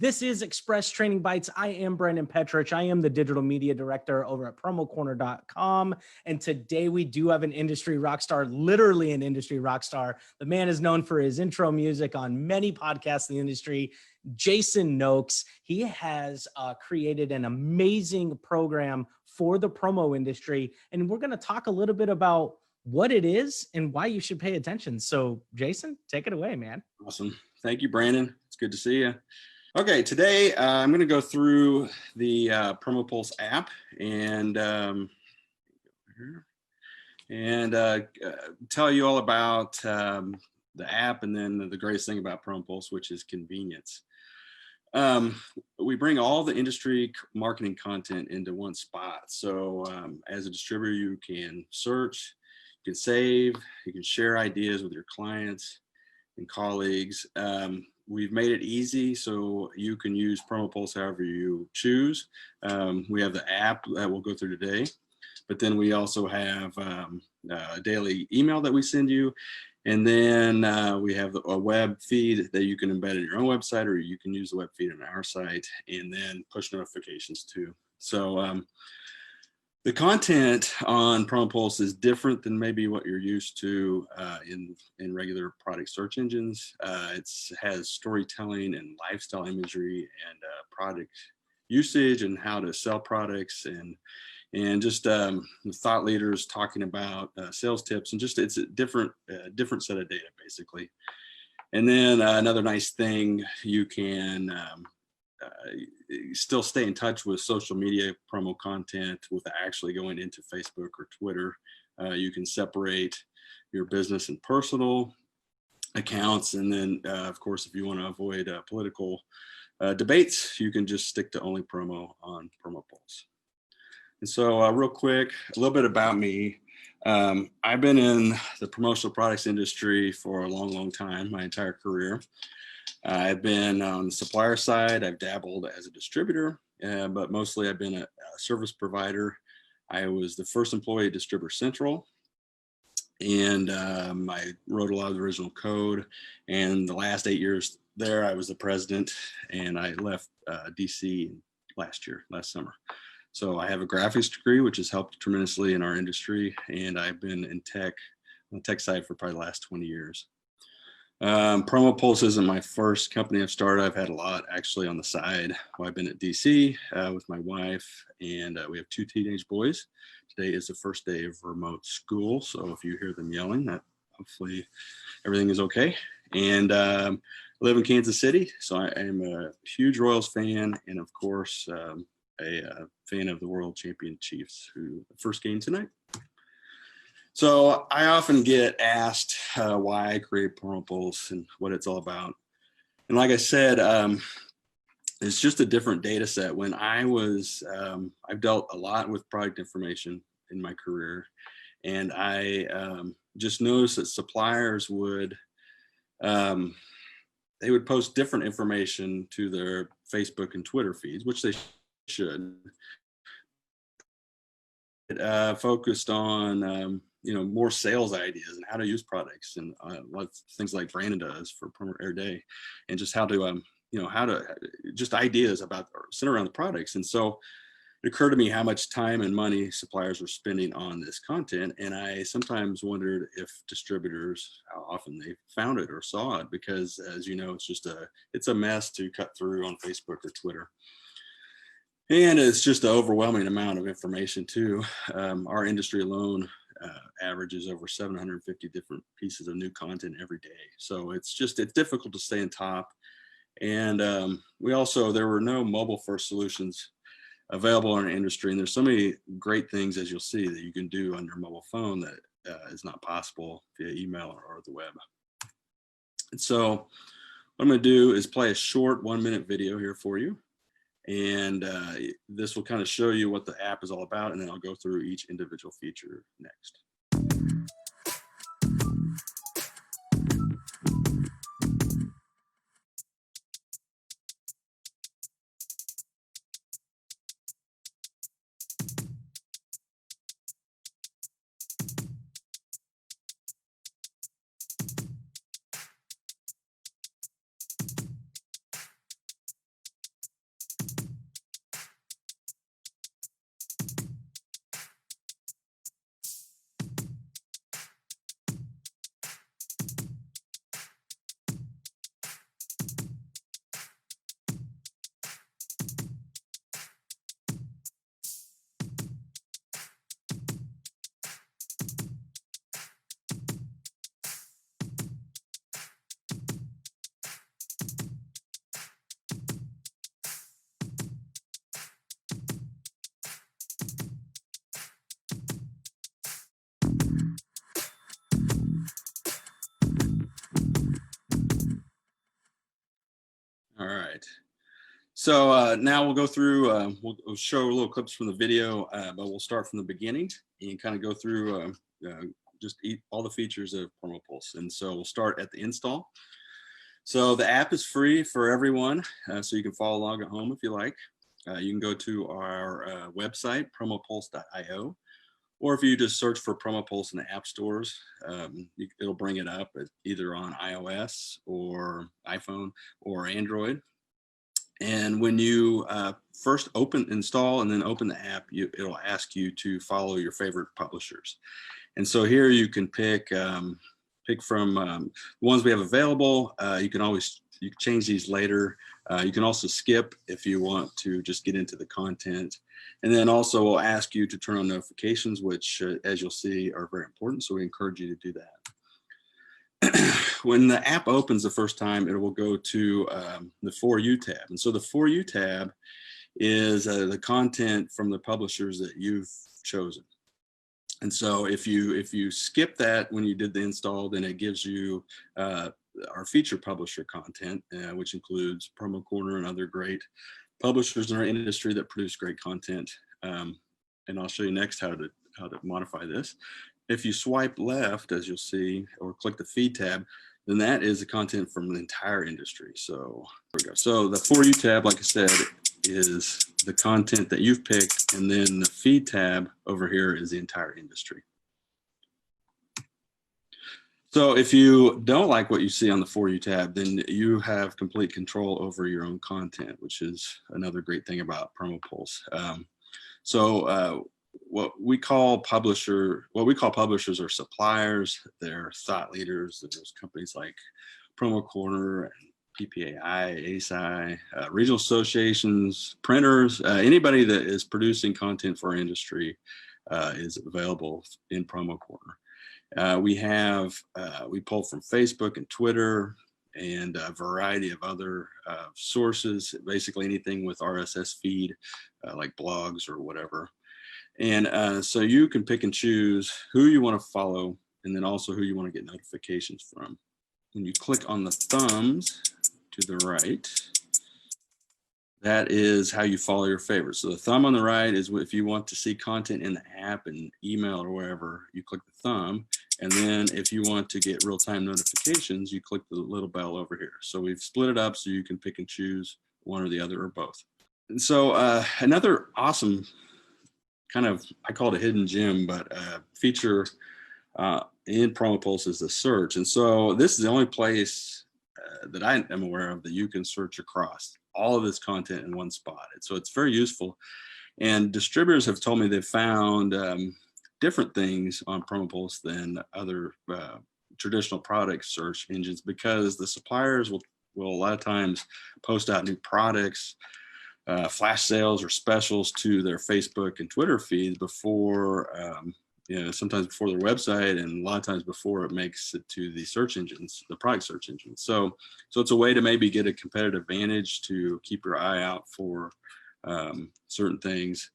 This is Express Training Bites. I am Brandon Petrich. I am the digital media director over at promocorner.com. And today we do have an industry rock star, literally an industry rock star. The man is known for his intro music on many podcasts in the industry, Jason Nokes. He has created an amazing program for the promo industry. And we're going to talk a little bit about what it is and why you should pay attention. So Jason, take it away, man. Awesome. Thank you, Brandon. It's good to see you. Okay, today I'm going to go through the PromoPulse app and tell you all about the app, and then the greatest thing about PromoPulse, which is convenience. We bring all the industry marketing content into one spot. So as a distributor, you can search, you can save, you can share ideas with your clients and colleagues. We've made it easy so you can use PromoPulse however you choose. We have the app that we'll go through today, but then we also have a daily email that we send you. And then we have a web feed that you can embed in your own website, or you can use the web feed on our site, and then push notifications too. So the content on PromoPulse is different than maybe what you're used to in regular product search engines. It has storytelling and lifestyle imagery and product usage and how to sell products, and just thought leaders talking about sales tips, and just it's a different set of data basically. And then another nice thing, you can still stay in touch with social media promo content without actually going into Facebook or Twitter. You can separate your business and personal accounts. And then of course, if you want to avoid political debates, you can just stick to only promo on PromoPulse. And so real quick, a little bit about me. I've been in the promotional products industry for a long time, my entire career. I've been on the supplier side. I've dabbled as a distributor, but mostly I've been a service provider. I was the first employee at Distributor Central, and I wrote a lot of the original code. And the last 8 years there, I was the president, and I left DC last summer. So I have a graphics degree, which has helped tremendously in our industry, and I've been in on the tech side for probably the last 20 years. PromoPulse isn't my first company I've started. I've had a lot actually on the side. Well, I've been at DC with my wife, and we have 2 teenage boys. Today is the first day of remote school, so if you hear them yelling, that hopefully everything is okay. And I live in Kansas City, so I am a huge Royals fan, and of course a fan of the World Champion Chiefs, who first game tonight. So I often get asked why I create PromoPulse and what it's all about. And like I said, it's just a different data set. When I've dealt a lot with product information in my career, and I just noticed that suppliers would post different information to their Facebook and Twitter feeds, which they should. It focused on more sales ideas and how to use products, and things like Brandon does for Promo Air Day, and just how to just ideas about or center around the products. And so it occurred to me how much time and money suppliers were spending on this content, and I sometimes wondered if distributors, how often they found it or saw it, because as you know, it's a mess to cut through on Facebook or Twitter. And it's just an overwhelming amount of information too. Our industry alone averages over 750 different pieces of new content every day. So it's difficult to stay on top. And there were no mobile first solutions available in our industry. And there's so many great things, as you'll see, that you can do on your mobile phone that is not possible via email or the web. And so what I'm going to do is play a short 1-minute video here for you. And this will kind of show you what the app is all about, and then I'll go through each individual feature next. So now we'll go through, we'll show little clips from the video, but we'll start from the beginning and kind of go through just all the features of PromoPulse. And so we'll start at the install. So the app is free for everyone, so you can follow along at home if you like. You can go to our website, promopulse.io, or if you just search for PromoPulse in the app stores, it'll bring it up either on iOS or iPhone or Android. And when you first install and then open the app, it'll ask you to follow your favorite publishers. And so here you can pick from the ones we have available. You can change these later. You can also skip if you want to just get into the content. And then also we'll ask you to turn on notifications, which as you'll see are very important. So we encourage you to do that. When the app opens the first time, it will go to the For You tab. And so the For You tab is the content from the publishers that you've chosen. And so if you skip that when you did the install, then it gives you our feature publisher content, which includes Promo Corner and other great publishers in our industry that produce great content. And I'll show you next how to modify this. If you swipe left, as you'll see, or click the feed tab, then that is the content from the entire industry. So here we go. So the For You tab, like I said, is the content that you've picked, and then the feed tab over here is the entire industry. So if you don't like what you see on the For You tab, then you have complete control over your own content, which is another great thing about PromoPulse. What we call publishers are suppliers. They're thought leaders. There's companies like Promo Corner and PPAI, ASI, regional associations, printers, anybody that is producing content for our industry is available in Promo Corner. We pull from Facebook and Twitter and a variety of other sources, basically anything with RSS feed, like blogs or whatever. And so you can pick and choose who you want to follow and then also who you want to get notifications from. When you click on the thumbs to the right, that is how you follow your favorites. So the thumb on the right is if you want to see content in the app and email or wherever, you click the thumb. And then if you want to get real-time notifications, you click the little bell over here. So we've split it up so you can pick and choose one or the other or both. And so another awesome kind of, I call it a hidden gem, but feature in PromoPulse is the search. And so this is the only place that I am aware of that you can search across all of this content in one spot. And so it's very useful. And distributors have told me they've found different things on PromoPulse than other traditional product search engines, because the suppliers will a lot of times post out new products, flash sales or specials to their Facebook and Twitter feeds before, sometimes before their website, and a lot of times before it makes it to the search engines, the product search engines. So it's a way to maybe get a competitive advantage to keep your eye out for certain things.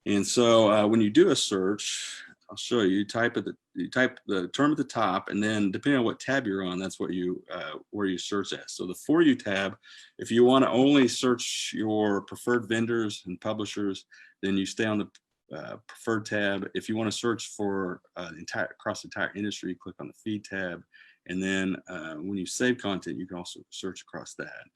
And so when you do a search, I'll show you. You type the term at the top, and then depending on what tab you're on, that's what where you search at. So the For You tab, if you want to only search your preferred vendors and publishers, then you stay on the preferred tab. If you want to search for across the entire industry, you click on the feed tab, and then when you save content, you can also search across that.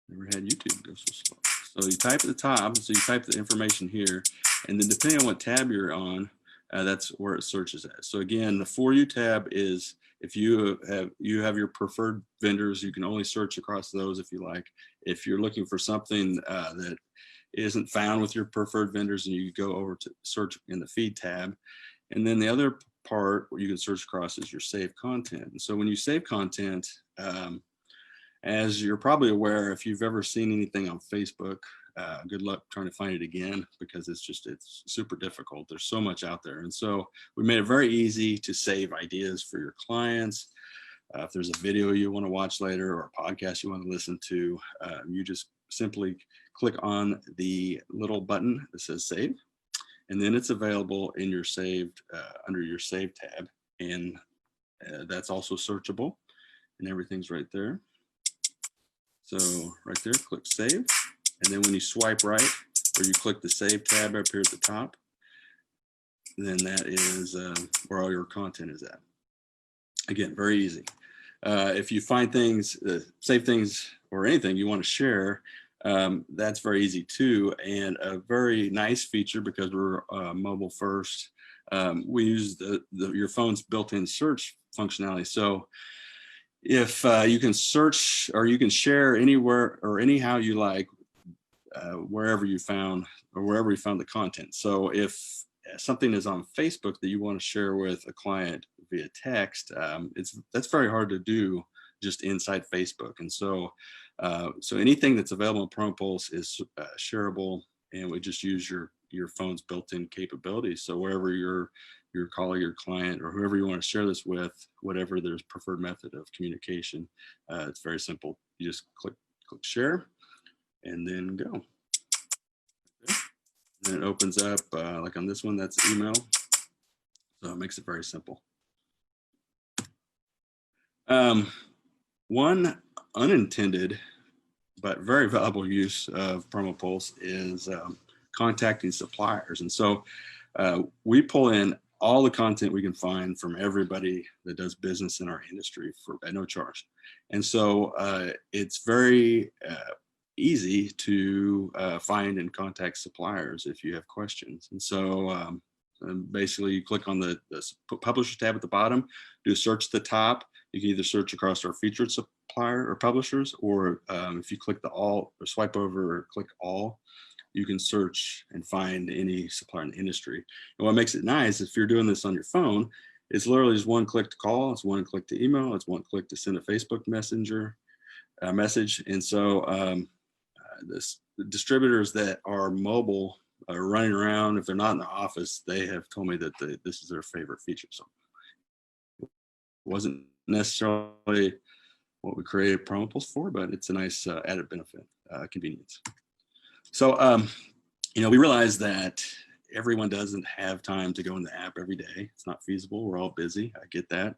Never had YouTube go so slow. So you type at the top, so you type the information here, and then depending on what tab you're on, that's where it searches at. So again, the For You tab is if you have your preferred vendors, you can only search across those if you like. If you're looking for something that isn't found with your preferred vendors, and you go over to search in the feed tab. And then the other part where you can search across is your saved content. And so when you save content, as you're probably aware, if you've ever seen anything on Facebook, good luck trying to find it again, because it's super difficult. There's so much out there. And so we made it very easy to save ideas for your clients. If there's a video you want to watch later or a podcast you want to listen to, you just simply click on the little button that says save, and then it's available in your saved under your save tab. And that's also searchable, and everything's right there. So right there, click save. And then when you swipe right, or you click the Save tab up here at the top, then that is where all your content is at. Again, very easy. If you find things, save things, or anything you want to share, that's very easy too. And a very nice feature, because we're mobile first, we use your phone's built-in search functionality. So if you can search, or you can share anywhere or anyhow you like, wherever you found the content. So if something is on Facebook that you want to share with a client via text, that's very hard to do just inside Facebook. And so so anything that's available in PromoPulse is shareable, and we just use your phone's built-in capabilities. So wherever your colleague or client or whoever you want to share this with, whatever their preferred method of communication, it's very simple. You just click share and then go. And it opens up like on this one, that's email. So it makes it very simple. One unintended but very valuable use of PromoPulse is contacting suppliers. And so we pull in all the content we can find from everybody that does business in our industry at no charge. And so it's very easy to find and contact suppliers if you have questions. And so basically you click on the publisher tab at the bottom, do a search at the top. You can either search across our featured supplier or publishers, or if you click the all, or swipe over or click all, you can search and find any supplier in the industry. And what makes it nice, if you're doing this on your phone, it's literally just one click to call, it's one click to email, it's one click to send a Facebook Messenger message. And so the distributors that are mobile, are running around, if they're not in the office, they have told me that this is their favorite feature. So it wasn't necessarily what we created PromoPulse for, but it's a nice added benefit, convenience. So, we realize that everyone doesn't have time to go in the app every day. It's not feasible. We're all busy. I get that.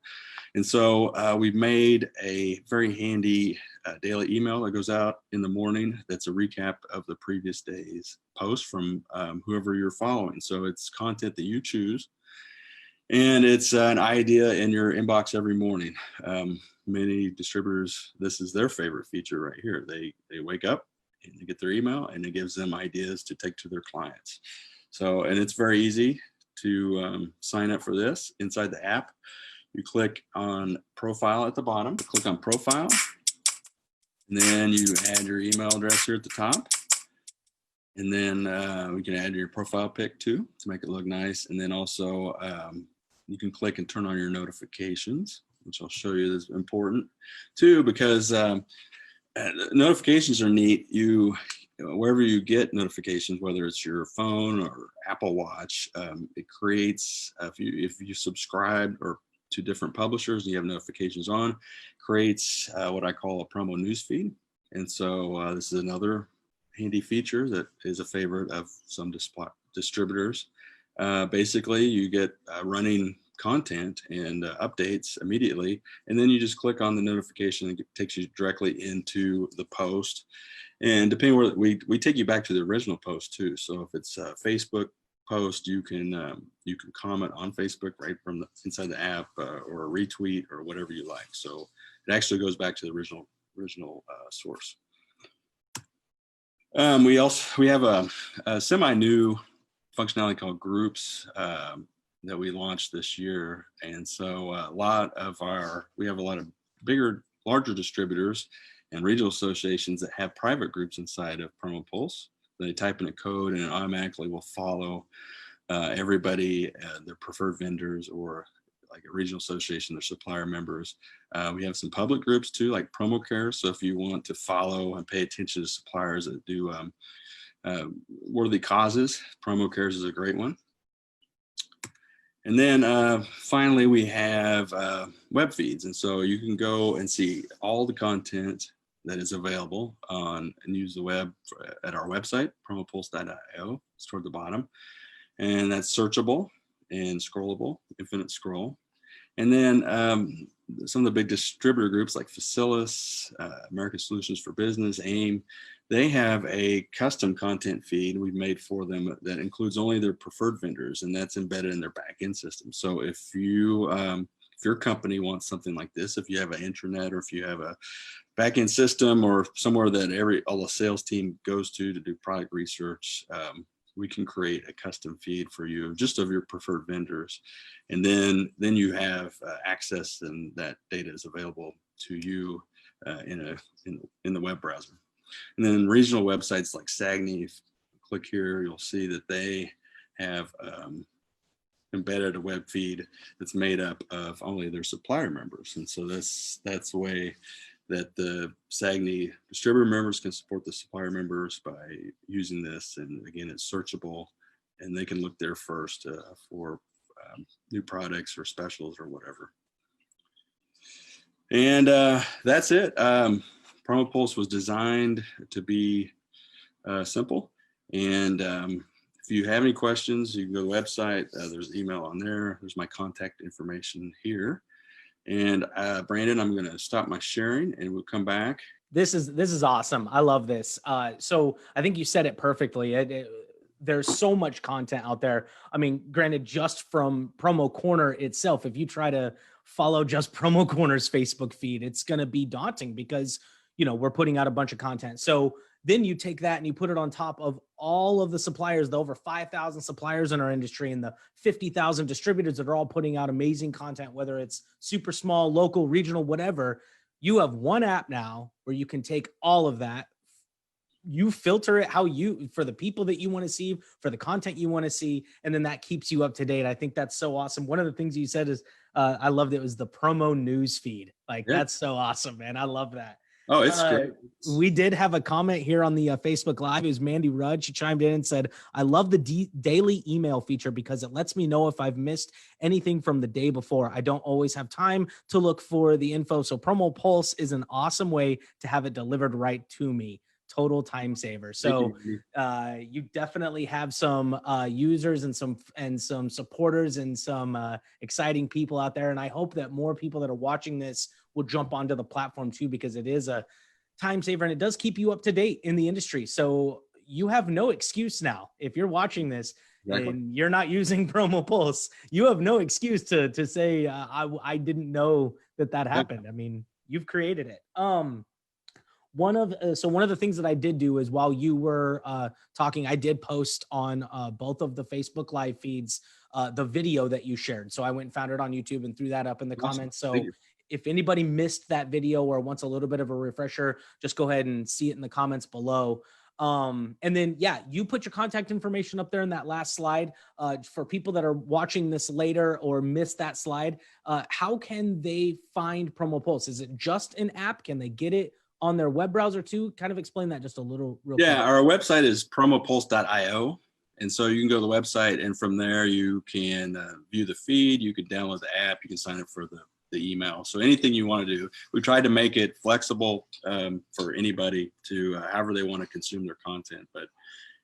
And so we've made a very handy daily email that goes out in the morning. That's a recap of the previous day's post from whoever you're following. So it's content that you choose. And it's an idea in your inbox every morning. Many distributors, this is their favorite feature right here. They wake up and they get their email, and it gives them ideas to take to their clients. So, and it's very easy to sign up for this inside the app. You click on profile at the bottom, click on profile, and then you add your email address here at the top. And then we can add your profile pic too, to make it look nice. And then also you can click and turn on your notifications, which I'll show you is important too, because notifications are neat. Wherever you get notifications, whether it's your phone or Apple Watch, it creates, if you subscribe or to different publishers and you have notifications on, creates what I call a promo newsfeed. And so this is another handy feature that is a favorite of some distributors. Basically, you get running content and updates immediately, and then you just click on the notification and it takes you directly into the post. And depending where we take you back to the original post too. So if it's a Facebook post, you can comment on Facebook right from inside the app, or a retweet or whatever you like. So it actually goes back to the original source. We have a semi-new functionality called groups that we launched this year, and so we have a lot of larger distributors and regional associations that have private groups inside of PromoPulse. They type in a code and it automatically will follow everybody, their preferred vendors, or like a regional association, their supplier members. We have some public groups too, like PromoCare. So if you want to follow and pay attention to suppliers that do worthy causes, PromoCares is a great one. And then finally, we have web feeds. And so you can go and see all the content that is available and use the web at our website, promopulse.io. It's toward the bottom. And that's searchable and scrollable, infinite scroll. And then some of the big distributor groups like Facilis, American Solutions for Business, AIM, they have a custom content feed we've made for them that includes only their preferred vendors, and that's embedded in their back-end system. So if your company wants something like this, if you have an intranet or if you have a back-end system or somewhere that all the sales team goes to do product research, we can create a custom feed for you just of your preferred vendors. And then you have access, and that data is available to you in the web browser. And then regional websites like Sagni, if you click here, you'll see that they have embedded a web feed that's made up of only their supplier members. And so that's the way that the Sagni distributor members can support the supplier members by using this. And again, it's searchable, and they can look there first for new products or specials or whatever. And that's it. PromoPulse was designed to be simple. And if you have any questions, you can go to the website. There's email on there. There's my contact information here. And Brandon, I'm going to stop my sharing and we'll come back. This is awesome. I love this. So I think you said it perfectly. There's so much content out there. I mean, granted, just from Promo Corner itself, if you try to follow just Promo Corner's Facebook feed, it's going to be daunting because, we're putting out a bunch of content. So then you take that and you put it on top of all of the suppliers, the over 5,000 suppliers in our industry and the 50,000 distributors that are all putting out amazing content, whether it's super small, local, regional, whatever. You have one app now where you can take all of that. You filter it for the people that you want to see, for the content you want to see, and then that keeps you up to date. I think that's so awesome. One of the things you said is, I loved it was the promo news feed. That's so awesome, man. I love that. Oh, it's great. We did have a comment here on the Facebook Live. It was Mandy Rudd. She chimed in and said, I love the daily email feature because it lets me know if I've missed anything from the day before. I don't always have time to look for the info. So PromoPulse is an awesome way to have it delivered right to me. Total time saver. So you definitely have some users and some supporters and some exciting people out there. And I hope that more people that are watching this will jump onto the platform too, because it is a time saver and it does keep you up to date in the industry. So you have no excuse now. If you're watching this and you're not using PromoPulse, you have no excuse to say, I didn't know that happened. I mean, you've created it. One of the things that I did do is while you were talking, I did post on both of the Facebook Live feeds the video that you shared. So I went and found it on YouTube and threw that up in the comments. So if anybody missed that video or wants a little bit of a refresher, just go ahead and see it in the comments below. And then, you put your contact information up there in that last slide. For people that are watching this later or missed that slide, how can they find PromoPulse? Is it just an app? Can they get it on their web browser too? Kind of explain that just a little real quick. Our website is promopulse.io. And so you can go to the website and from there you can view the feed, you can download the app, you can sign up for the email. So anything you want to do, we tried to make it flexible for anybody to however they want to consume their content. But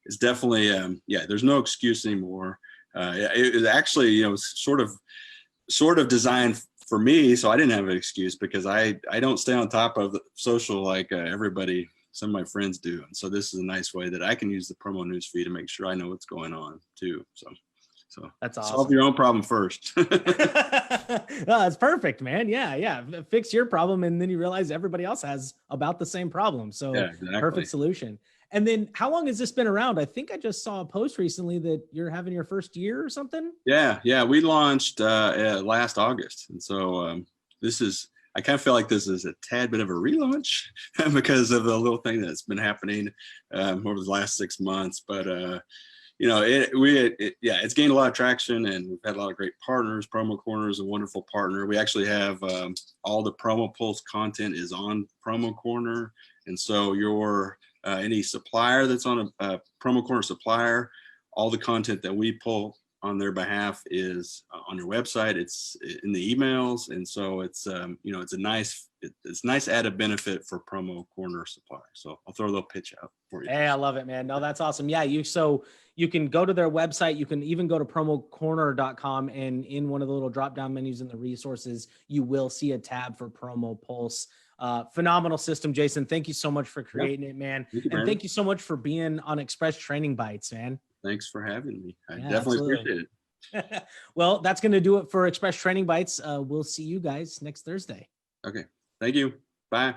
it's definitely, there's no excuse anymore. It was actually, sort of designed for me, so I didn't have an excuse because I don't stay on top of the social like everybody, some of my friends do. And so this is a nice way that I can use the promo news feed to make sure I know what's going on too. So that's awesome. Solve your own problem first. That's perfect, man. Yeah. Fix your problem. And then you realize everybody else has about the same problem. So exactly. Perfect solution. And then how long has this been around? I think I just saw a post recently that you're having your first year or something. Yeah. We launched last August. And so I kind of feel like this is a tad bit of a relaunch because of the little thing that's been happening over the last 6 months. But it's gained a lot of traction and we've had a lot of great partners. Promo Corner is a wonderful partner. We actually have all the PromoPulse content is on Promo Corner. And so any supplier that's on a Promo Corner supplier, all the content that we pull on their behalf is on your website. It's in the emails, and so it's it's a nice added benefit for Promo Corner Supply. So I'll throw a little pitch out for you. Hey, I love it, man. No, that's awesome. Yeah, you can go to their website. You can even go to promocorner.com, and in one of the little drop down menus in the resources, you will see a tab for PromoPulse. Phenomenal system, Jason. Thank you so much for creating it, man. And thank you so much for being on Express Training Bites, man. Thanks for having me. I definitely absolutely. appreciate it. Well, that's going to do it for Express Training Bites. We'll see you guys next Thursday. Okay. Thank you. Bye.